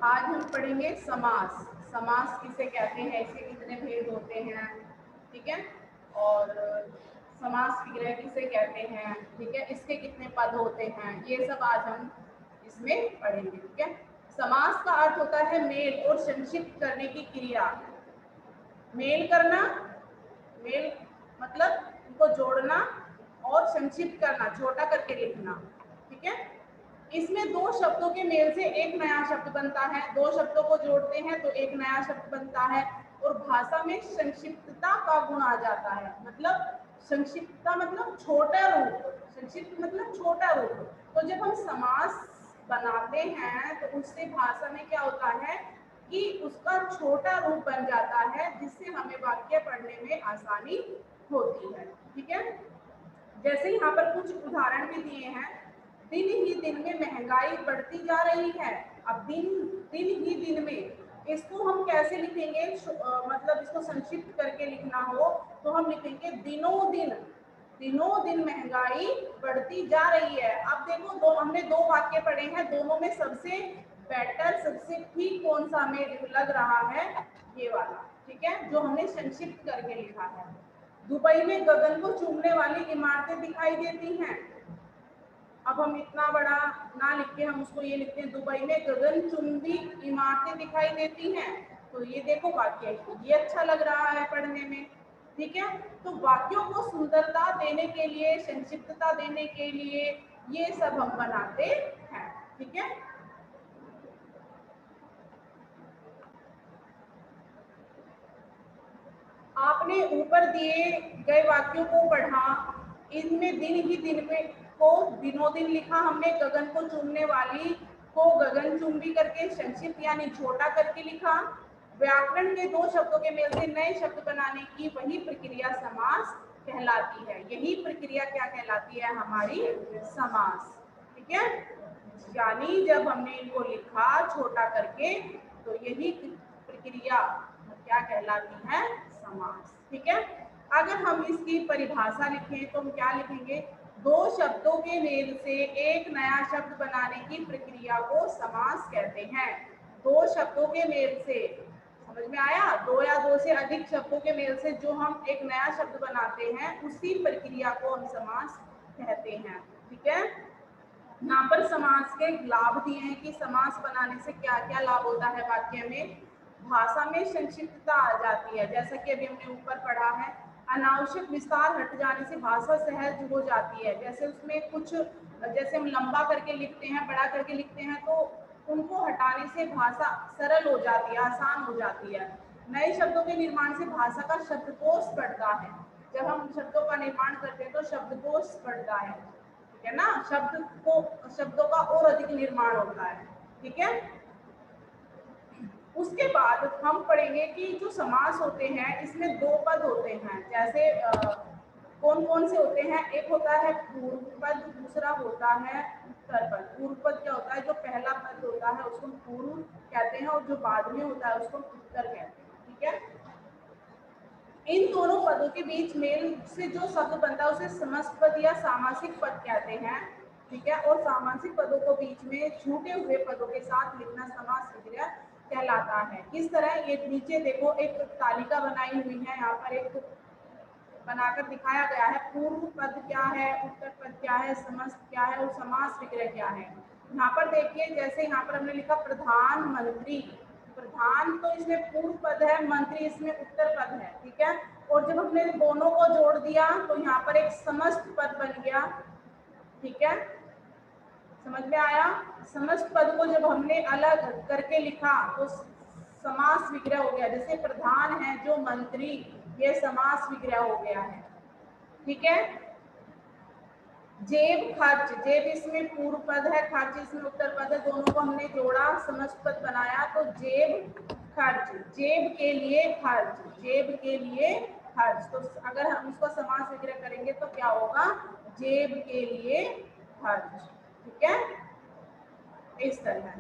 आज हम पढ़ेंगे समास। समास किसे कहते हैं, इसके कितने भेद होते हैं, ठीक है। और समास विग्रह किसे कहते हैं, ठीक है, इसके कितने पद होते हैं, ये सब आज हम इसमें पढ़ेंगे, ठीक है। समास का अर्थ होता है मेल और संक्षिप्त करने की क्रिया। मेल करना, मेल मतलब उनको जोड़ना, और संक्षिप्त करना, छोटा करके लिखना, ठीक है। इसमें दो शब्दों के मेल से एक नया शब्द बनता है, दो शब्दों को जोड़ते हैं तो एक नया शब्द बनता है, और भाषा में संक्षिप्तता का गुण आ जाता है। मतलब संक्षिप्तता मतलब छोटा रूप, संक्षिप्त मतलब छोटा रूप। तो जब हम समास बनाते हैं तो उससे भाषा में क्या होता है कि उसका छोटा रूप बन जाता है, जिससे हमें वाक्य पढ़ने में आसानी होती है, ठीक है। जैसे यहाँ पर कुछ उदाहरण भी दिए हैं। दिन ही दिन में महंगाई बढ़ती जा रही है। अब दिन दिन ही दिन में, इसको हम कैसे लिखेंगे, मतलब इसको संक्षिप्त करके लिखना हो तो हम लिखेंगे दिनों दिन, दिनों दिन महंगाई बढ़ती जा रही है। अब देखो, हमने दो वाक्य पढ़े हैं, दोनों में सबसे बेटर, सबसे ठीक कौन सा हमें लग रहा है, ये वाला, ठीक है, जो हमने संक्षिप्त करके लिखा है। दुबई में गगन को चूमने वाली इमारतें दिखाई देती हैं। अब हम इतना बड़ा ना लिख के हम उसको ये लिखते हैं, दुबई में गगनचुंबी इमारतें दिखाई देती हैं। तो ये देखो वाक्य, ये अच्छा लग रहा है पढ़ने में, ठीक है। तो वाक्यों को सुंदरता देने के लिए, संक्षिप्तता देने के लिए ये सब हम बनाते हैं, ठीक है। आपने ऊपर दिए गए वाक्यों को पढ़ा। इनमें दिन ही दिन में को दिनों दिन लिखा हमने, गगन को चूमने वाली को गगनचुंबी करके संक्षिप्त यानी छोटा करके लिखा। व्याकरण के दो शब्दों के मेल से नए शब्द बनाने की वही प्रक्रिया समास कहलाती है। यही प्रक्रिया क्या कहलाती है, हमारी समास, ठीक है। यानी जब हमने इनको लिखा छोटा करके तो यही प्रक्रिया क्या कहलाती है, समास, ठीक है। अगर हम इसकी परिभाषा लिखें तो हम क्या लिखेंगे, दो शब्दों के मेल से एक नया शब्द बनाने की प्रक्रिया को समास कहते हैं। दो शब्दों के मेल से, समझ में आया, दो या दो से अधिक शब्दों के मेल से जो हम एक नया शब्द बनाते हैं उसी प्रक्रिया को हम समास कहते हैं, ठीक है। यहाँ पर समास के लाभ दिए हैं कि समास बनाने से क्या क्या लाभ होता है वाक्य में। भाषा में संक्षिप्तता आ जाती है, जैसा कि अभी हमने ऊपर पढ़ा है। अनावश्यक विस्तार हट जाने से भाषा सहज हो जाती है। जैसे उसमें कुछ, जैसे हम लंबा करके लिखते हैं, बड़ा करके लिखते हैं, तो उनको हटाने से भाषा सरल हो जाती है, आसान हो जाती है। नए शब्दों के निर्माण से भाषा का शब्दकोश बढ़ता है। जब हम शब्दों का निर्माण करते हैं तो शब्दकोश बढ़ता है, ठीक है ना। शब्दों का और अधिक निर्माण होता है, ठीक है। उसके बाद हम पढ़ेंगे कि जो समास होते हैं इसमें दो पद होते हैं। जैसे कौन कौन से होते हैं, एक होता है पूर्व पद, दूसरा होता है उत्तर पद। पूर्व पद क्या होता है, जो पहला पद होता है उसको पूर्व कहते हैं, और जो बाद में होता है उसको उत्तर कहते हैं, ठीक है। इन दोनों पदों के बीच मेल से जो शब्द बनता है उसे समस्त पद या सामासिक पद कहते हैं, ठीक है। और सामासिक पदों को बीच में छूटे हुए पदों के साथ लिखना समास विग्रह कहलाता है। किस तरह, ये नीचे देखो एक तालिका बनाई हुई है, यहाँ पर एक बनाकर दिखाया गया है। पूर्व पद क्या है, उत्तर पद क्या है, समस्त क्या है और समास विग्रह क्या है। यहाँ पर देखिए, जैसे यहाँ पर हमने लिखा प्रधानमंत्री, प्रधान तो इसमें पूर्व पद है, मंत्री इसमें उत्तर पद है, ठीक है। और जब हमने दोनों को जोड़ दिया तो यहाँ पर एक समस्त पद बन गया, ठीक है। समझ में आया। समस्त पद को जब हमने अलग करके लिखा तो समास विग्रह हो गया। जैसे प्रधान है जो मंत्री, ये समास विग्रह हो गया है, ठीक है। जेब खर्च, जेब इसमें पूर्व पद है, खर्च इसमें उत्तर पद है, दोनों को हमने जोड़ा, समस्त पद बनाया तो जेब खर्च, जेब के लिए खर्च, जेब के लिए खर्च। तो अगर हम इसको समास विग्रह करेंगे तो क्या होगा, जेब के लिए खर्च, ठीक है, इस तरह।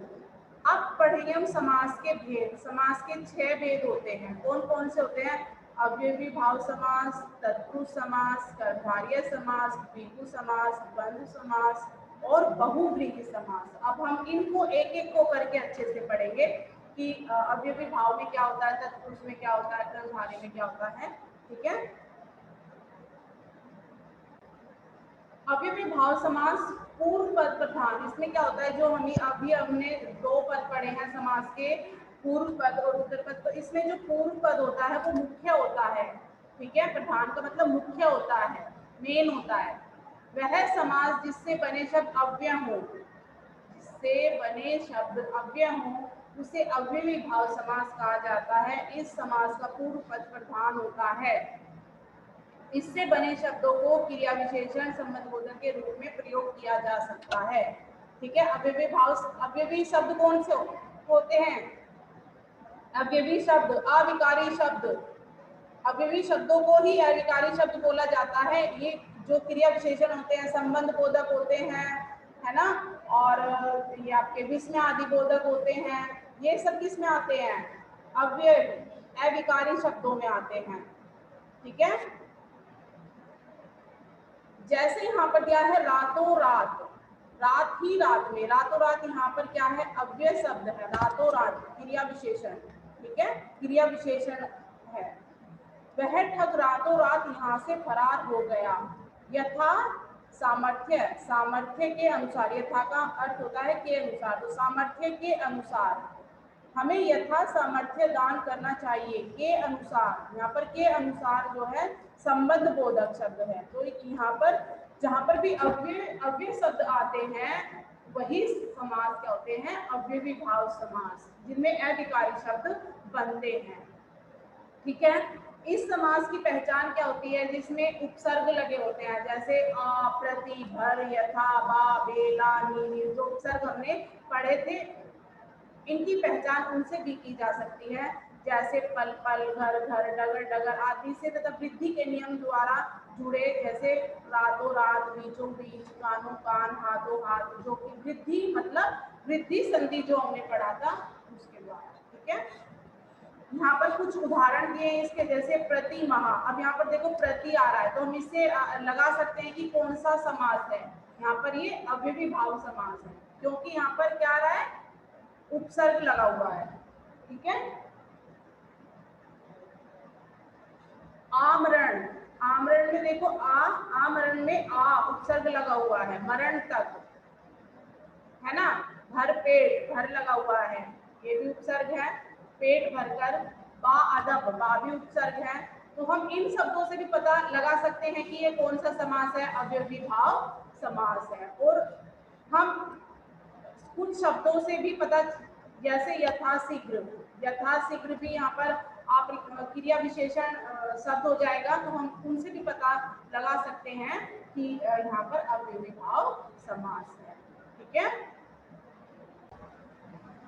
अब पढ़ेंगे हम समास के भेद। समास के 6 भेद होते हैं। कौन कौन से होते हैं, अव्ययी भाव समास, तत्पुरुष समास, कर्मधारय समास, द्विगु समास, द्वंद्व समास, और बहुव्रीहि समास। अब हम इनको एक एक को करके अच्छे से पढ़ेंगे कि अवयवी भाव में क्या होता है, तत्पुरुष में क्या होता है, कर्मधारय में क्या होता है। ठीक है, अवयवी भाव समास पूर्व पद प्रधान, इसमें क्या होता है, जो हमने दो पद पढ़े हैं समास के, पूर्व पद और उत्तर पद, तो इसमें जो पूर्व पद होता है वो मुख्य होता है। ठीक है, प्रधान का मतलब मुख्य होता है, मेन होता है। वह समास जिससे बने शब्द अव्यय हो, जिससे बने शब्द अव्यय हो, उसे अव्यवी भाव समास कहा जाता है। इस समास का पूर्व पद प्रधान होता है। इससे बने शब्दों को क्रिया विशेषण संबंधबोधक के रूप में प्रयोग किया जा सकता है। ठीक है, अव्यवी भाव, अव्यवी शब्द कौन से होते हैं? अव्यवी शब्द, अविकारी शब्द, अव्यवी शब्दों को ही अविकारी शब्द बोला जाता है। ये जो क्रिया विशेषण होते हैं, संबंध बोधक होते हैं, है ना, और ये आपके विस्मय आदि बोधक होते हैं, ये सब किस में आते हैं? अविकारी शब्दों में आते हैं। ठीक है, जैसे यहाँ पर क्या है, रातों रात, रात ही रात में, रातों रात यहाँ पर क्या है, अव्यय शब्द है, रातों रात क्रिया विशेषण। ठीक है, क्रिया विशेषण है। वह ठग रातों रात यहाँ से फरार हो गया। यथा सामर्थ्य, सामर्थ्य के अनुसार, यथा का अर्थ होता है के अनुसार, तो सामर्थ्य के अनुसार हमें यथा सामर्थ्य दान करना चाहिए। के अनुसार, यहाँ पर के अनुसार जो है संबंध बोधक शब्द है। तो यहाँ पर जहाँ पर भी अव्यय शब्द आते हैं वही समास क्या होते हैं, अव्यवी भाव समास, जिनमें अविकारी शब्द बनते हैं। ठीक है, इस समास की पहचान क्या होती है? जिसमें उपसर्ग लगे होते हैं, जैसे आ, प्रति, भर, यथा, बा, बेला, नी, जो उपसर्ग हमने पढ़े थे, इनकी पहचान उनसे भी की जा सकती है, जैसे पल पल, घर घर, डगर डगर आदि से, तथा वृद्धि के नियम द्वारा जुड़े, जैसे रातों रात, बीचों बीच, कानों कान, हाथों हाथ, जो कि वृद्धि मतलब वृद्धि संधि जो हमने पढ़ा था उसके द्वारा। ठीक है, यहाँ पर कुछ उदाहरण दिए हैं इसके, जैसे प्रति माह। अब यहाँ पर देखो प्रति आ रहा है, तो हम इससे लगा सकते हैं कि कौन सा समास है। यहाँ पर ये अव्यवी भाव समास है, क्योंकि यहाँ पर क्या आ रहा है, उपसर्ग लगा हुआ है। ठीक है, आमरण, आमरण में देखो आमरण में आ उपसर्ग लगा हुआ है, मरण तक, है ना। भर पेट, भर लगा हुआ है, ये भी उपसर्ग है। पेट भरकर, बा अदब, बा भी उपसर्ग है। तो हम इन शब्दों से भी पता लगा सकते हैं कि ये कौन सा समास है, अव्यवी भाव समास है। और हम कुछ शब्दों से भी पता, जैसे यथाशीघ्र, यथाशीघ्र भी यहाँ पर आप क्रिया विशेषण शब्द हो जाएगा, तो हम उनसे भी पता लगा सकते हैं कि यहाँ पर अव्यवी भाव समास है। ठीक है,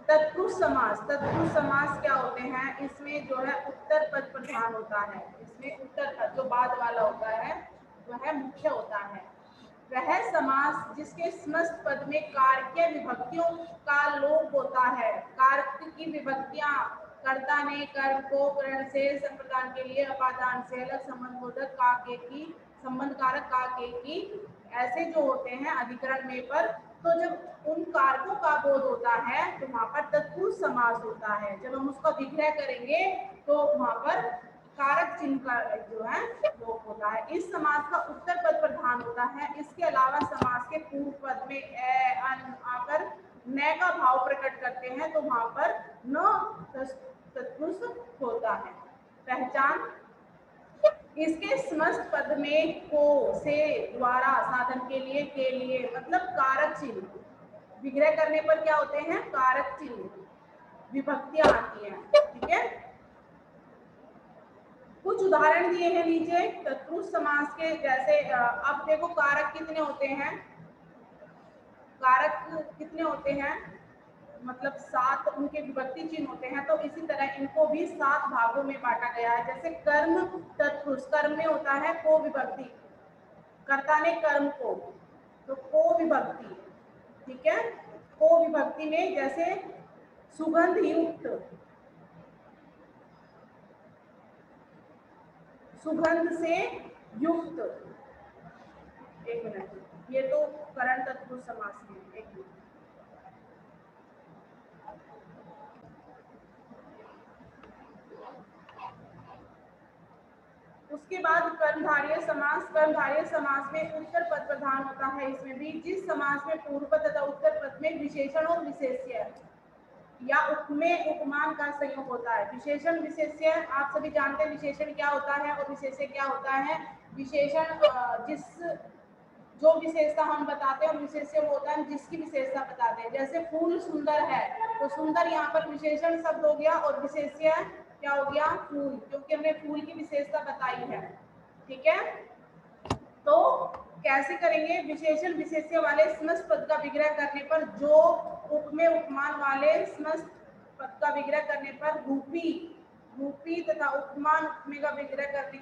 तत्पुरुष समास, तत्पुरुष समास क्या होते हैं? इसमें जो है उत्तर पद प्रधान होता है, इसमें उत्तर पद जो बाद वाला होता है वह मुख्य होता है। वह समास जिसके समस्त पद में कारक विभक्तियों का लोप होता है। कारक की विभक्तियां, कर्ता ने, कर्म को, करण से, संप्रदान के लिए, अपादान से, अलग, संबंधबोधक का, के की, संबंध कारक का, के की, ऐसे जो होते हैं अधिकरण में पर, तो जब उन कारकों का बोध होता है तो वहां पर तत्पुरुष समास होता है। जब हम उसका विग्रह करेंगे तो वहां पर कारक चिन्ह का जो है लोप होता है। इस समास का उत्तर पद प्रधान होता है। इसके अलावा समास के पूर्व पद में ए, अन आकर न का भाव प्रकट करते हैं, तो वहां पर न तत्पुरुष होता है। पहचान, इसके समस्त पद में को, से, द्वारा, साधन के लिए मतलब कारक चिन्ह, विग्रह करने पर क्या होते हैं, कारक चिन्ह, विभक्तियां आती हैं। ठीक है, कुछ उदाहरण दिए हैं नीचे तत्पुरुष समास के, जैसे अब देखो कारक कितने होते हैं, कारक कितने होते हैं, मतलब 7 उनके विभक्ति चिन्ह होते हैं। तो इसी तरह इनको भी 7 भागों में बांटा गया है। जैसे कर्म तत्पुरुष, कर्म में होता है को विभक्ति, कर्ता ने कर्म को, तो को विभक्ति। ठीक है, को विभक्ति में जैसे सुगंध युक्त, सुगंध से युक्त, एक मिनट, ये तो करण तत्पुरुष समास में। एक मिनट, उसके बाद कर्मधारय समास। कर्मधारय समास में उत्तर पद प्रधान होता है। इसमें भी जिस समास में पूर्व पद तथा उत्तर पद में विशेषण और विशेष्य या उपमेय उपमान का संयोग होता है। विशेषण विशेष्य आप सभी जानते हैं विशेषण क्या होता है और विशेष्य क्या होता है। विशेषण जिस जो विशेषता हम बताते हैं और विशेष्य वो होता है जिसकी विशेषता बताते हैं। जैसे फूल सुंदर है तो सुंदर यहाँ पर विशेषण शब्द हो गया और विशेष्य क्या हो गया, फूल, क्योंकि हमने फूल की विशेषता बताई है। ठीक है, तो कैसे करेंगे, विशेषण विशेष्य वाले समस्त पद का विग्रह करने पर, जो उपमेय उपमान वाले समस्त पद का विग्रह करने पर रूपी तथा उपमान उपमेय का विग्रह करने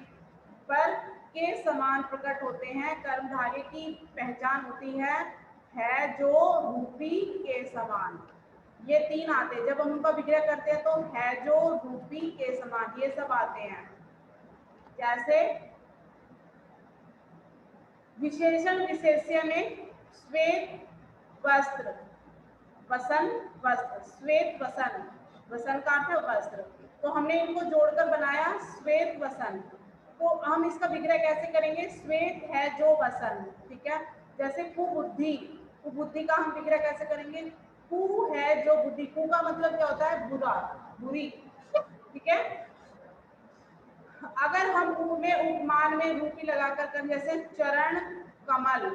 पर के समान प्रकट होते हैं। कर्मधारय की पहचान होती है जो रूपी के समान। ये तीन आते हैं, जब हम उनका विग्रह करते हैं तो है जो रूपी के समान, ये सब आते हैं। जैसे विशेषण विशेष्य में श्वेत वस्त्र, वसन वस्त्र, श्वेत वसन, वसन का अर्थ है वस्त्र, तो हमने इनको जोड़कर बनाया श्वेत वसन। तो हम इसका विग्रह कैसे करेंगे, श्वेत है जो वसन। ठीक है, जैसे कुबुद्धि, कुबुद्धि का हम विग्रह कैसे करेंगे, कु है जो बुद्धि, कु का मतलब क्या होता है, बुरा, बुरी। ठीक है, अगर हम उपमेय उपमान में रूपी लगाकर कर, जैसे चरण कमल,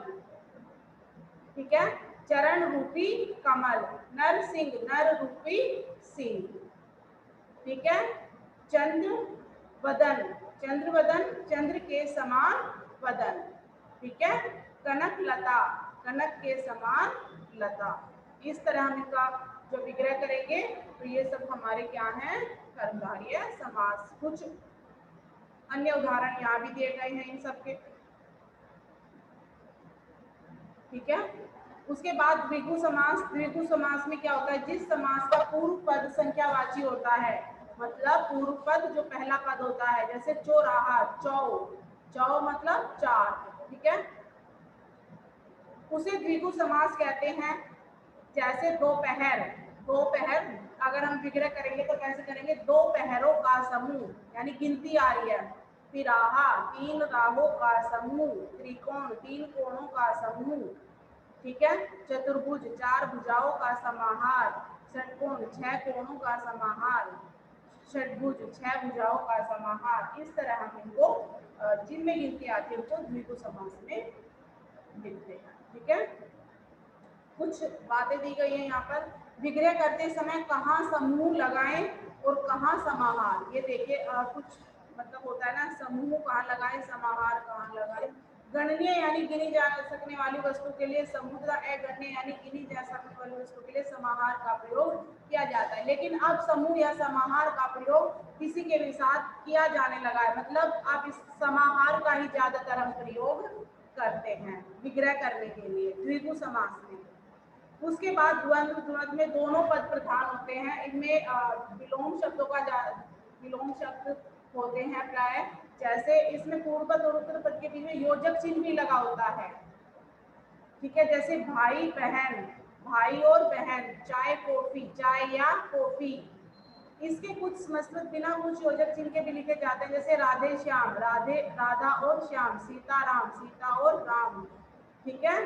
ठीक है, चरण रूपी कमल, नर सिंह, नर रूपी सिंह। ठीक है, चंद्र वदन, चंद्र वदन, चंद्र के समान वदन। ठीक है, कनक लता, कनक के समान लता। इस तरह हम इनका जो विग्रह करेंगे तो ये सब हमारे क्या हैं, कर्मधारय समास। कुछ अन्य उदाहरण यहाँ भी दिए गए हैं इन सबके। ठीक है, उसके बाद द्विगु समास। द्विगु समास में क्या होता है, जिस समास का पूर्व पद संख्यावाची होता है, मतलब पूर्व पद जो पहला पद होता है, जैसे चौराहा, चौ, चौ मतलब चार। ठीक है, उसे द्विगु समास कहते हैं। जैसे दोपहर, दोपहर अगर हम विग्रह करेंगे तो कैसे करेंगे, दो पहरों का समूह, यानी गिनती आ रही है। तिराहा, तीन राहों का समूह। त्रिकोण, तीन कोणों का समूह। ठीक है, चतुर्भुज, चार भुजाओं का समाहार। षटकोण, छह कोणों का समाहार। षटभुज, छह भुजाओं का समाहार। इस तरह हम इनको जिनमें गिनती आती है उनको द्विगु समास में लिखते हैं। ठीक है, कुछ बातें दी गई हैं यहाँ पर। विग्रह करते समय कहाँ समूह लगाएं और कहाँ समाहार, ये देखिए कुछ मतलब होता है ना, समूह कहाँ लगाएं, समाहार कहाँ लगाएं। गणनीय यानी गिनी जा सकने वाली वस्तु के लिए समूह तथा अगण्य यानी गिनी जा सकने वाली वस्तु के लिए समाहार का प्रयोग किया जाता है। लेकिन अब समूह या समाहार का प्रयोग किसी के भी साथ किया जाने लगा है, मतलब अब इस समाहार का ही ज्यादातर हम प्रयोग करते हैं विग्रह करने के लिए द्विगु समास में। उसके बाद द्वंद्व, द्वंद्व में दोनों पद प्रधान होते हैं। इनमें विलोम शब्दों का विलोम शब्द होते हैं प्राय। जैसे इसमें पूर्व पद और उत्तर पद के बीच में योजक चिन्ह भी लगा होता है। ठीक है, जैसे भाई बहन, भाई और बहन, चाय कॉफी, चाय या कॉफी। इसके कुछ संस्कृत बिना कुछ योजक चिन्ह के भी लिखे जाते हैं, जैसे राधे श्याम, राधे राधा और श्याम, सीता राम, सीता और राम। ठीक है,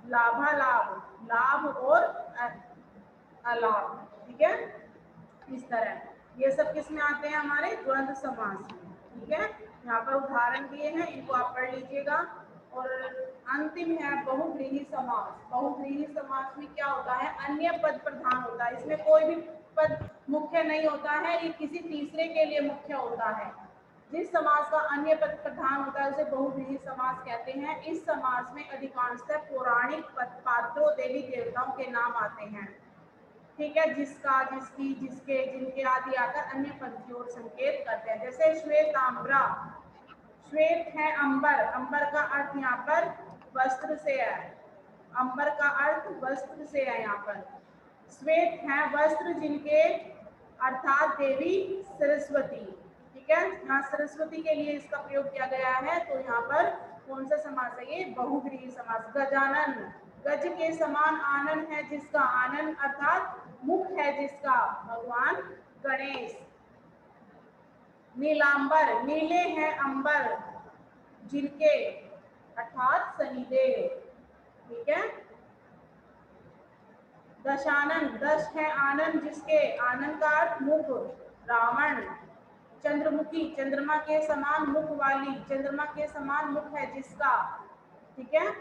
लाभालाभ, लाभ और अलाभ। ठीक है, इस तरह ये सब किस में आते हैं, हमारे द्वंद्व समास में। ठीक है, यहाँ पर उदाहरण दिए हैं, इनको आप पढ़ लीजिएगा। और अंतिम है बहुव्रीहि समास। बहुव्रीहि समास में क्या होता है, अन्य पद प्रधान होता है। इसमें कोई भी पद मुख्य नहीं होता है, ये किसी तीसरे के लिए मुख्य होता है। जिस समास का अन्य पद प्रधान होता है उसे बहुव्रीहि समास कहते हैं। इस समास में अधिकांशतः पौराणिक पात्रों, देवी देवताओं के नाम आते हैं। ठीक है, जिसका, जिसकी, जिसके, जिनके आदि आकर अन्य पद की ओर संकेत करते हैं। जैसे श्वेतांबरा, श्वेत है अंबर, अंबर का अर्थ यहाँ पर वस्त्र से है, अंबर का अर्थ वस्त्र से है यहाँ पर। श्वेत है वस्त्र जिनके, अर्थात देवी सरस्वती। ठीक है, यहाँ सरस्वती के लिए इसका प्रयोग किया गया है, तो यहाँ पर कौन सा समास है ये? बहुव्रीहि समास। गजानन, गज के समान आनन है जिसका, आनन अर्थात मुख है जिसका, भगवान गणेश। नीलांबर, नीले हैं अंबर जिनके, अर्थात शनिदेव। ठीक है। दशानन, दश है आनन जिसके, आनन का अर्थ मुख, रावण। चंद्रमुखी, चंद्रमा के समान मुख वाली, चंद्रमा के समान मुख है जिसका। ठीक है।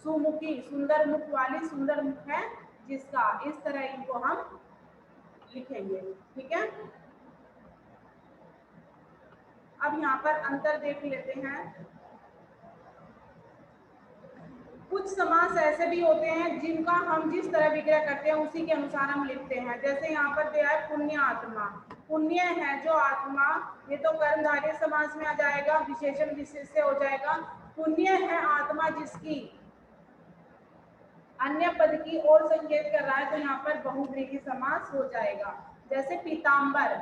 सुमुखी, सुंदर मुख वाली, सुंदर मुख है जिसका। इस तरह इनको हम लिखेंगे। ठीक है। अब यहाँ पर अंतर देख लेते हैं। कुछ समास ऐसे भी होते हैं जिनका हम जिस तरह विग्रह करते हैं उसी के अनुसार हम लिखते हैं। जैसे यहाँ पर दिया है पुण्य आत्मा, पुण्य है जो आत्मा, ये तो कर्मधारय समास में आ जाएगा, विशेषण विशेष से हो जाएगा। पुण्य है आत्मा जिसकी, अन्य पद की ओर संकेत कर रहा है तो यहाँ पर बहुव्रीहि समास हो जाएगा। जैसे पीतांबर,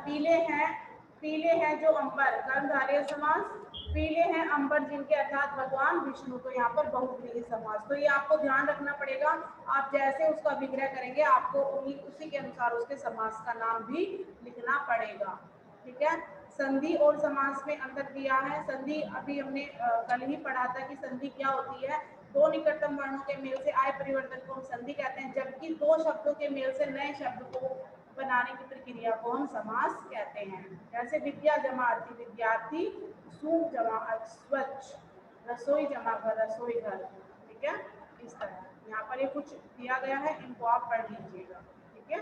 पीले हैं जो अंबर, कर्मधारय समास। पीले हैं अंबर जिनके, अर्थात भगवान विष्णु, तो यहाँ पर बहुव्रीहि समास। तो ये आपको ध्यान रखना पड़ेगा, आप जैसे उसका विग्रह करेंगे आपको उसी के अनुसार उसके समास का नाम भी लिखना पड़ेगा। ठीक है। संधि और समास में अंतर दिया है। संधि अभी हमने कल ही पढ़ा था कि संधि क्या होती है। दो निकटतम वर्णों के मेल से आय परिवर्तन को हम संधि कहते हैं, जबकि दो शब्दों के मेल से नए शब्द को बनाने की प्रक्रिया को हम समास कहते हैं। जैसे विद्या जमा अर्थी विद्यार्थी, सूप जमा स्वच्छ, रसोई जमा घर रसोई घर। ठीक है। इस तरह यहाँ पर ये कुछ दिया गया है, इनको आप पढ़ लीजिएगा। ठीक है।